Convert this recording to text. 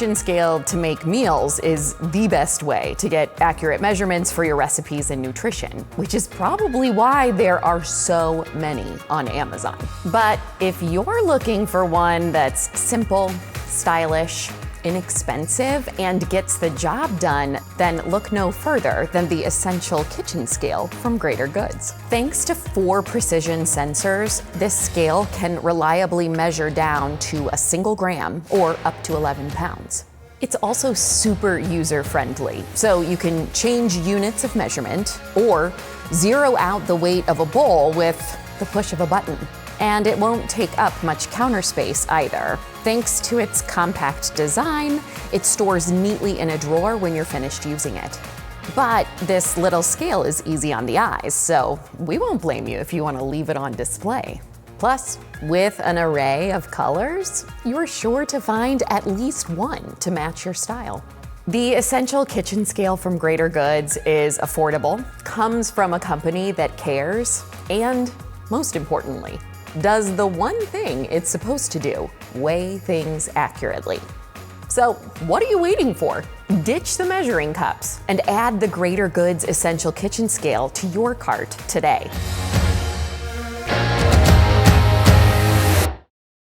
kitchen scale to make meals is the best way to get accurate measurements for your recipes and nutrition, which is probably why there are so many on Amazon. But if you're looking for one that's simple, stylish, inexpensive, and gets the job done, then look no further than the Essential Kitchen Scale from Greater Goods. Thanks to 4 precision sensors, this scale can reliably measure down to a single gram or up to 11 pounds. It's also super user-friendly, so you can change units of measurement or zero out the weight of a bowl with the push of a button. And it won't take up much counter space either. Thanks to its compact design, it stores neatly in a drawer when you're finished using it. But this little scale is easy on the eyes, so we won't blame you if you want to leave it on display. Plus, with an array of colors, you're sure to find at least one to match your style. The Essential Kitchen Scale from Greater Goods is affordable, comes from a company that cares, and most importantly, does the one thing it's supposed to do: weigh things accurately. So what are you waiting for? Ditch the measuring cups and add the Greater Goods Essential Kitchen Scale to your cart today.